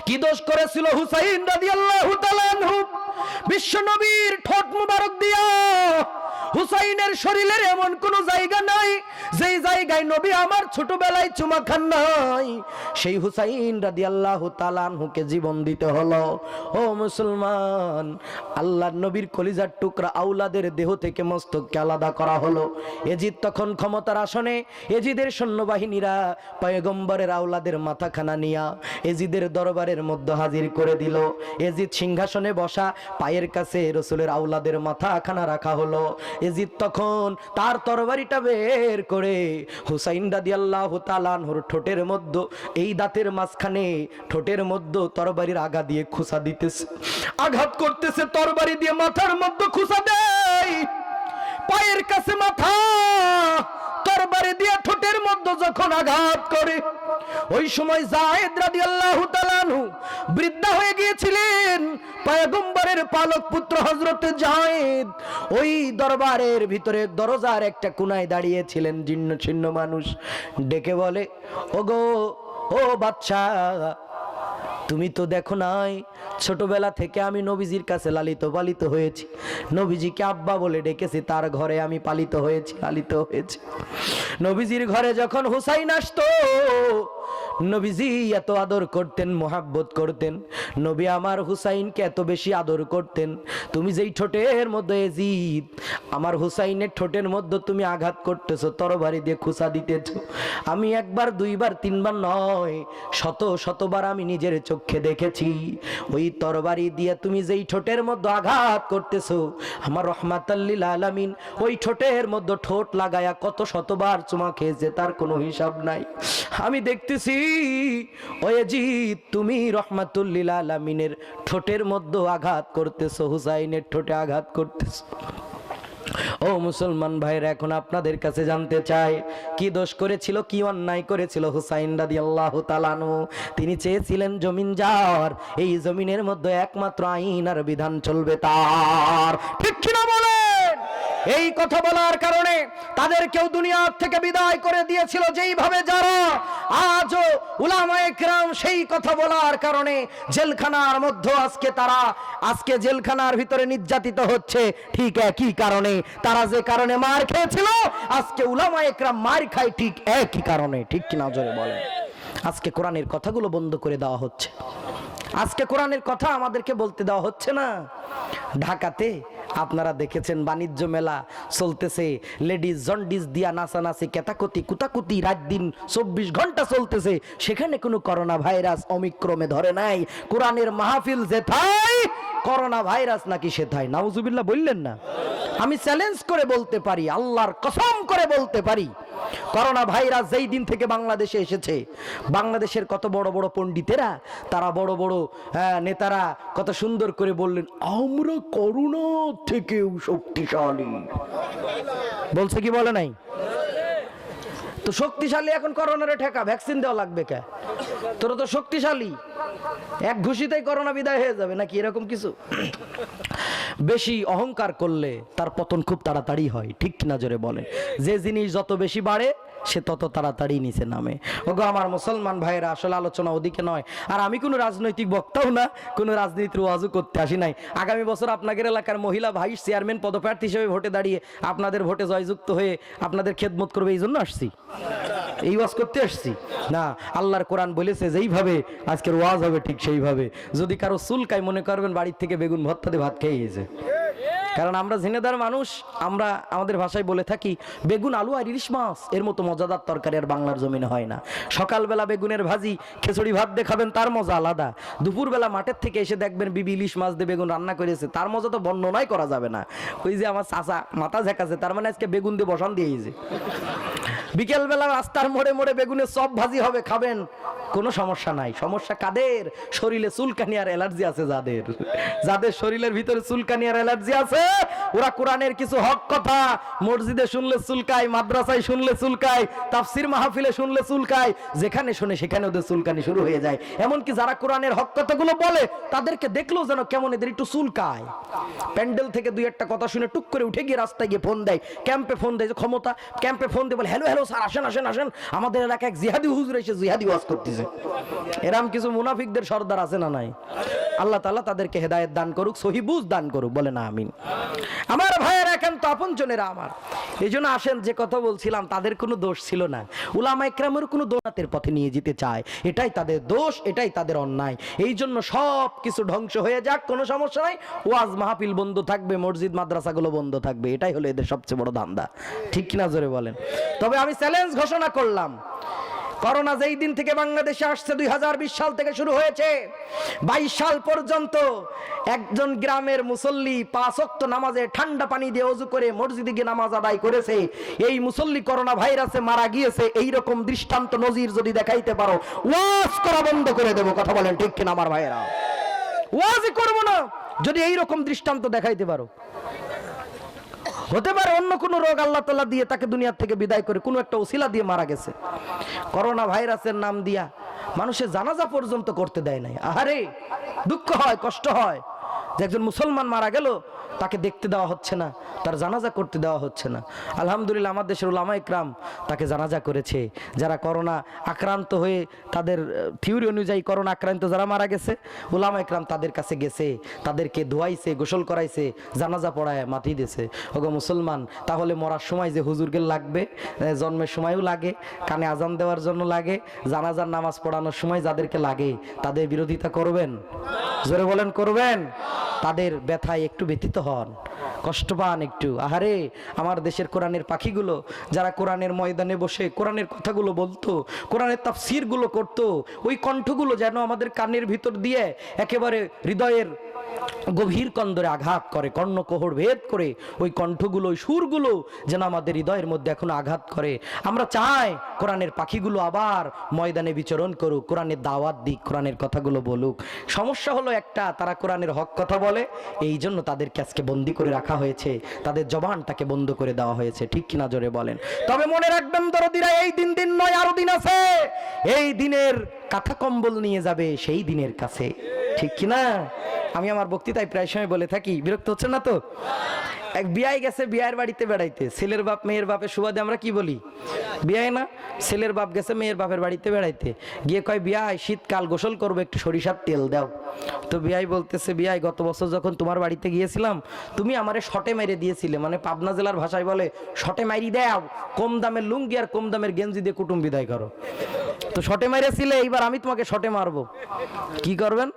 কি দোষ করেছিল হুসাইন রাদিয়াল্লাহু তাআলা আনহু? বিশ্ব নবীর ঠোঁট মুবারক দিয়া হুসাইনের শরীরের এমন কোন জায়গা নাই যেই জায়গায় নবী আমার ছোটবেলায় চুমা খান নাই। সেই হুসাইন রাদিয়াল্লাহু তাআলা আনহুকে জীবন দিতে হলো। ও মুসলমান, আল্লাহর নবীর কলিজার টুকরা আওলাদের দেহ থেকে মস্তককে আলাদা করা হলো। এজিদ তখন ক্ষমতার আসনে। এজিদের সৈন্যবাহিনীরা পয়গম্বরের আওলাদের মাথাখানা নিয়া এজিদের দরবারের মধ্যে হাজির করে দিল। এজিদ সিংহাসনে বসা, পায়ের কাছে রাসূলের আওলাদের মাথাখানা রাখা হলো। এজিদ তখন তার তরবারিটা বের করে হুসাইন রাদিয়াল্লাহু তাআলা আনহুর ঠোঁটের মধ্যে, এই দাঁতের মাঝখানে ঠোঁটের মধ্যে তরবারির আগা দিয়ে খুঁচা দিতেছে, আঘাত করতেছে। তরবারি দিয়ে মাথার মধ্যে খুঁচা দেয়, পায়ের কাছে মাথা, তরবারি দিয়ে ঠোঁটের মধ্যে যখন আঘাত করে, ওই সময় যায়েদ রাদিয়াল্লাহু তাআলা আনহু বৃদ্ধা হয়ে গিয়েছিলেন। পয়গম্বরের পালক পুত্র হযরত যায়েদ ওই দরবারের ভিতরে দরজার একটা কোণায় দাঁড়িয়েছিলেন। জীর্ণ শীর্ণ মানুষ ডেকে বলে, ওগো ও বাদশা, তুমি তো দেখো নাই ছোটবেলা থেকে আমি নবীজির কাছে লালিত পালিত হয়েছি, নবীজিকে আব্বা বলে ডেকেছি, তার ঘরে আমি পালিত হয়েছি, লালিত হয়েছি। নবীজির ঘরে যখন হুসাইন আসতো, নবীজি এত আদর করতেন, মোহাব্বত করতেন। নবী আমার হুসাইনকে এত বেশি আদর করতেন। তুমি যেই ঠোঁটের মধ্যে এজিদ আমার হুসাইনের ঠোঁটের মধ্যে তুমি আঘাত করতেছো, তরবারি দিয়ে খুঁচা দিতেছো, আমি একবার দুইবার তিনবার নয়, শত শতবার আমি নিজের চোখে দেখেছি। ওই তরবারি দিয়ে তুমি যেই ঠোঁটের মধ্যে আঘাত করতেছো, আমার রহমাতাল লিল আলামিন ওই ঠোঁটের মধ্যে ঠোঁট লাগায়া কত শতবার চুমা খেয়েছে, তার কোনো হিসাব নাই। আমি দেখতেছি ও এজিদ তুমি রহমাতুল লিল আলামিনের ঠোঁটের মধ্যে আঘাত করতেছো, হুসাইনের ঠোঁটে আঘাত করতেছো। ও মুসলমান ভাইরা, এখন আপনাদের কাছে জানতে চাই, কি দোষ করেছিল, কি অন্যায় করেছিল হুসাইন রাদিয়াল্লাহু তাআলা আনহু? তিনি চেয়েছিলেন জমিন যার, এই জমিনের মধ্যে একমাত্র আইন আর বিধান চলবে তার। ঠিক কিনা বলেন? এই কথা বলার কারণে তাদেরকেও দুনিয়া থেকে বিদায় করে দিয়েছিল। যেইভাবে যারা আজও উলামায়ে কেরাম সেই কথা বলার কারণে জেলখানার মধ্যে আজকে জেলখানার ভিতরে নির্যাতিত হচ্ছে, ঠিক একই কারণে। তারা যে কারণে মার খেয়েছিল, আজকে উলামায়ে কেরাম মার খায় ঠিক একই কারণে। ঠিক কিনা জোরে বলেন? আজকে কোরআনের কথাগুলো বন্ধ করে দেওয়া হচ্ছে, আজকে কোরআনের কথা আমাদেরকে বলতে দেওয়া হচ্ছে না। ঢাকাতে আপনারা দেখেছেন বাণিজ্য মেলা চলতেছে, লেডিস জন্ডিস দিয়া নাচানাচি, কেতাকুতি কুতাকুতি রাত দিন 24 ঘন্টা চলতেছে, সেখানে কোনো করোনা ভাইরাস অমিক্রমে ধরে নাই। কোরআনের মাহফিল যেথায়, করোনা ভাইরাস নাকি সেথায়। নাউজুবিল্লাহ বললেন না? আমি চ্যালেঞ্জ করে বলতে পারি, আল্লাহর কসম করে বলতে পারি, করোনা ভাইরাস যেই দিন থেকে বাংলাদেশে এসেছে, বাংলাদেশের কত বড় বড় পণ্ডিতেরা, তারা বড় বড় নেতারা কত সুন্দর করে বললেন, আমরা করোনা থেকেও শক্তিশালী। বলছে কি বলে নাই? তো শক্তিশালী এখন করোনারে ঠেকা, ভ্যাকসিন দেওয়া লাগবে কে? তোরা তো শক্তিশালী, এক ঘুষিতেই করোনা বিদায় হয়ে যাবে নাকি, এরকম কিছু? বেশি অহংকার করলে তার পতন খুব তাড়াতাড়ি হয়। ঠিক না জোরে বলেন? যে জিনিস যত বেশি বাড়ে সে তত তাড়াতাড়ি নিচে নামে। ওগো আমার মুসলমান ভাইরা, আসলে আলোচনা ওদিকে নয়। আর আমি কোনো রাজনৈতিক বক্তাও না, কোনো রাজনীতির ওয়াজও করতে আসি নাই। আগামী বছর আপনাদের এলাকার মহিলা ভাইস চেয়ারম্যান পদপ্রার্থী হিসেবে ভোটে দাঁড়িয়ে আপনাদের ভোটে জয়যুক্ত হয়ে আপনাদের খেদমত করবে, এই জন্য আসছি, এই ওয়াজ করতে আসছি না। আল্লাহর কোরআন বলেছে যেইভাবে আজকের ওয়াজ হবে ঠিক সেইভাবে। যদি কারো চুলকায়, মনে করবেন বাড়ির থেকে বেগুন ভর্তা দিয়ে ভাত খেয়ে গেছে। কারণ আমরা ঝিনেদার মানুষ, আমরা আমাদের ভাষায় বলে থাকি বেগুন আলু আর ইলিশ মাছ এর মতো মজাদার তরকারি আর বাংলার জমিনে হয় না। সকালবেলা বেগুনের ভাজি খিচুড়ি ভাত দিয়ে খাবেন, তার মজা আলাদা। দুপুরবেলা মাঠের থেকে এসে দেখবেন বিবি ইলিশ মাছ দিয়ে বেগুন রান্না করেছে, তার মজা তো বর্ণনাই করা যাবে না। ওই যে আমার চাচা মাথা ঝেঁকাছে, তার মানে আজকে বেগুন দিয়ে বসান দিয়েছে। বিকেলবেলা রাস্তার মোড়ে মোড়ে বেগুনের চপ ভাজি হবে, খাবেন, কোনো সমস্যা নাই। সমস্যা কাদের? শরীরে চুলকানি আর অ্যালার্জি আছে যাদের, যাদের শরীরের ভিতরে চুলকানি আর অ্যালার্জি আছে, ওরা কোরআনের কিছু হক কথা মসজিদে শুনলে চুলকায়, মাদ্রাসায় শুনলে চুলকায়, তাফসির মাহফিলে শুনলে চুলকায়, যেখানে শুনে সেখানে ওদের চুলকানি শুরু হয়ে যায়। এমনকি যারা কোরআনের হক কথাগুলো বলে তাদেরকে দেখলেও যেন কেমন এদের একটু চুলকায়। প্যান্ডেল থেকে দুই একটা কথা শুনে টুক করে উঠে গিয়ে রাস্তায় গিয়ে ফোন দেয়, ক্যাম্পে ফোন দেয়, যে ক্ষমতা ক্যাম্পে ফোন দিয়ে বলে, হ্যালো হ্যালো স্যার, আসেন আসেন আসেন, আমাদের এলাকায় এক জিহাদি হুজুর এসে জিহাদি ওয়াজ করতেছে। করতেছে। এরম কিছু মুনাফিকদের সর্দার আছে না নাই? আল্লাহ তাআলা তাদেরকে হেদায়েত দান করুক, সহি বুঝ দান করুক, বলে না আমিন। আমার ভাইয়েরা, একান্ত আপনজনেরা আমার, এই জন্য আসেন, যে কথা বলছিলাম, তাদের কোনো দোষ ছিল না। উলামা ইকরামের কোনো দোনাতের পথে নিয়ে যেতে চায়, এটাই তাদের দোষ, এটাই তাদের অন্যায়। এই জন্য সব কিছু ধ্বংস হয়ে যাক, কোনো সমস্যা নাই, ওয়াজ মাহফিল বন্ধ থাকবে, মসজিদ মাদ্রাসাগুলো বন্ধ থাকবে, এটাই হলো এদের সবচেয়ে বড় ধান্দা। ঠিক কিনা জোরে বলেন? তবে আমি চ্যালেঞ্জ ঘোষণা করলাম, করোনা যেই দিন থেকে বাংলাদেশে আসছে, 2020 সাল থেকে শুরু হয়েছে, 22 সাল পর্যন্ত একজন গ্রামের মুসল্লি 5 ওয়াক্ত নামাজে ঠান্ডা পানি দিয়ে ওযু করে মসজিদে গিয়ে নামাজ আদায় করেছে। এই মুসল্লি করোনা ভাইরাসে মারা গিয়েছে। এই রকম দৃষ্টান্ত নজির যদি দেখাইতে পারো, ওয়াজ করা বন্ধ করে দেব। কথা বলেন ঠিক কিনা আমার ভাইয়েরা? ওয়াজই করব না যদি এই রকম দৃষ্টান্ত দেখাইতে পারো। হতে পারে অন্য কোনো রোগ আল্লাহ তাআলা দিয়ে তাকে দুনিয়া থেকে বিদায় করে কোনো একটা ওসিলা দিয়ে মারা গেছে। করোনা ভাইরাসের নাম দিয়া মানুষের জানাজা পর্যন্ত করতে দেয় নাই। আহারে, দুঃখ হয়, কষ্ট হয় যে একজন মুসলমান মারা গেল, তাকে দেখতে দেওয়া হচ্ছে না, তার জানাজা করতে দেওয়া হচ্ছে না। আলহামদুলিল্লাহ আমাদের দেশের উলামা ইকরাম তাকে জানাজা করেছে। যারা করোনা আক্রান্ত হয়ে, তাদের থিওরি অনুযায়ী করোনা আক্রান্ত যারা মারা গেছে, উলামা ইকরাম তাদের কাছে গেছে, তাদেরকে ধোয়াইছে, গোসল করাইছে, জানাজা পড়ায় মাটি দিয়েছে। ওগো মুসলমান, তাহলে মরার সময় যে হুজুরকে লাগবে, জন্মের সময়ও লাগে, কানে আজান দেওয়ার জন্য লাগে, জানাজার নামাজ পড়ানোর সময় যাদেরকে লাগে, তাদের বিরোধিতা করবেন? জোরে বলেন, করবেন? তাদের ব্যথায় একটু ব্যথিত হন, কষ্ট পান একটু। আহারে, আমার দেশের কোরআনের পাখিগুলো যারা কোরআনের ময়দানে বসে কোরআনের কথাগুলো বলতো, কোরআনের তাফসীরগুলো করতো, ওই কণ্ঠগুলো যেন আমাদের কানের ভিতর দিয়ে একেবারে হৃদয়ের গভীর কন্দরে আঘাত করে, কর্ণকোহর ভেদ করে ওই কণ্ঠগুলো, ওই সুরগুলো যেন আমাদের হৃদয়ের মধ্যে এখনো আঘাত করে। আমরা চাই কোরআনের পাখিগুলো আবার ময়দানে বিচরণ করুক, কোরআনের দাওয়াত দিক, কোরআনের কথাগুলো বলুক। সমস্যা হলো একটা, তারা কোরআনের হক কথা বলে, এই জন্য তাদেরকে আজকে বন্দী করে রাখা হয়েছে, তাদের জবানটাকে বন্ধ করে দেওয়া হয়েছে। ঠিক কিনা জোরে বলেন? তবে মনে রাখবেন দরদিরা, এই দিন নয়, আরো দিন আছে। এই দিনের কাঁথা কম্বল নিয়ে যাবে সেই দিনের কাছে। ঠিক কিনা? আমি আমার বক্তৃতায় প্রায় সময় বলে থাকি, বিরক্ত হচ্ছে না তো? এক বিয়াই গেছে বিয়ের বাড়িতে বেড়াইতে, ছেলের বাপ মেয়ের বাপের সুবাদে আমরা কি বলি? বিয়াই না? ছেলের বাপ গেছে মেয়ের বাপের বাড়িতে বেড়াইতে, গিয়ে কয়, বিয়াই শীতকাল গোসল করবো, একটু সরিষার তেল দাও। তো বিয়াই বলতেছে, বিয়াই গত বছর যখন তোমার বাড়িতে গিয়েছিলাম, তুমি আমারে শটে মেরে দিয়েছিলে, মানে পাবনা জেলার ভাষায় বলে শটে মারি দাও, কম দামের লুঙ্গি আর কম দামের গেঞ্জি দিয়ে কুটুম বিদায় করো। তো শটে মেরেছিলে, এইবার আমি তোমাকে শটে মারবো। কি করবেন?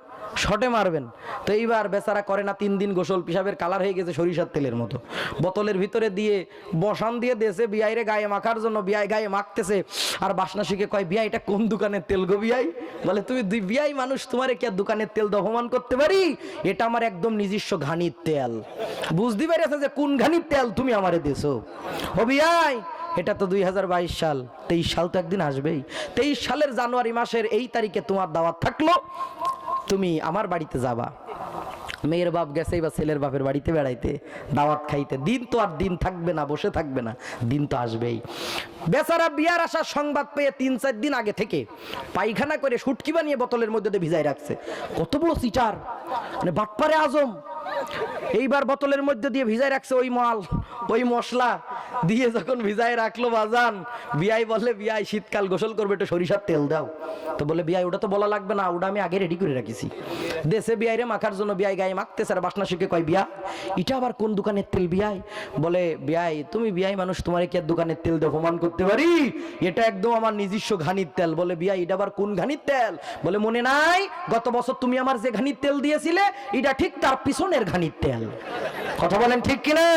শটে মারবেন। তো এইবার বেচারা করে না, 3 দিন গোসল, পিসাবের কালার হয়ে গেছে সরিষার তেলের মতো, বোতলের ভিতরে দিয়ে বসান দিয়ে দিয়েছে বিয়াইরে গায়ে মাখার জন্য। বিয়াই গায়ে মাখতেছে, আর বাসনা শিখে কয়, বিয়াই এটা কোন দোকানের তেল গো বিয়াই? বলে, তুমি দুই বিয়াই মানুষ, তোমারে কি আর দোকানের তেল দহমান করতে পারি? এটা আমার একদম নিজস্ব ঘানির তেল। বুঝতে পেরেছে যে কোন ঘানির তেল তুমি আমারে দিছো। ও বিয়াই, এটা তো 2022 সাল, 23 সাল তো একদিন আসবেই। 23 সালের জানুয়ারি মাসের এই তারিখে তোমার দাওয়াত থাকলো, তুমি আমার বাড়িতে যাবা। মেয়ের বাপ গেছে বা ছেলের বাপের বাড়িতে বেড়াইতে, দাওয়াত খাইতে। দিন তো আর দিন থাকবে না, বসে থাকবে না, দিন তো আসবেই। বেচারা বিয়ার আসার সংবাদ পেয়ে 3-4 দিন আগে থেকে পায়খানা করে শুটকি বানিয়ে বোতলের মধ্যে ভিজাই রাখছে। কত বড় চিটার, মানে বাটপারে আজম। এইবার বোতলের মধ্যে দিয়ে ভিজাই রাখছে ওই মাল, ওই মশলা দিয়ে যখন ভিজাই রাখলো বাজান, বিয়াই বলে, বিয়াই শীতকাল গোসল করবে, একটু সরিষার তেল দাও। তো বলে, বিয়াই ওটা তো বলা লাগবে না, ওটা আমি আগে রেডি করে রাখিছি। দেশে বিয়াইরে মাখার জন্য বিয়াই গায়ে মাখতেছে, আর বাসনা শিখে কয়, বিয়া এটা আবার কোন দোকানের তেল বিয়াই? বলে, বিয়াই তুমি বিয়াই মানুষ, তোমার কি আর দোকানের তেল দিয়ে অপমান করতে পারি? এটা একদম আমার নিজস্ব ঘানির তেল। বলে, বিয়াই এটা আবার কোন ঘানির তেল? বলে, মনে নাই গত বছর তুমি আমার যে ঘানির তেল দিয়েছিলে, এটা ঠিক তার পিছনের ঘানির তেল। কথা বলেন ঠিক কিনা?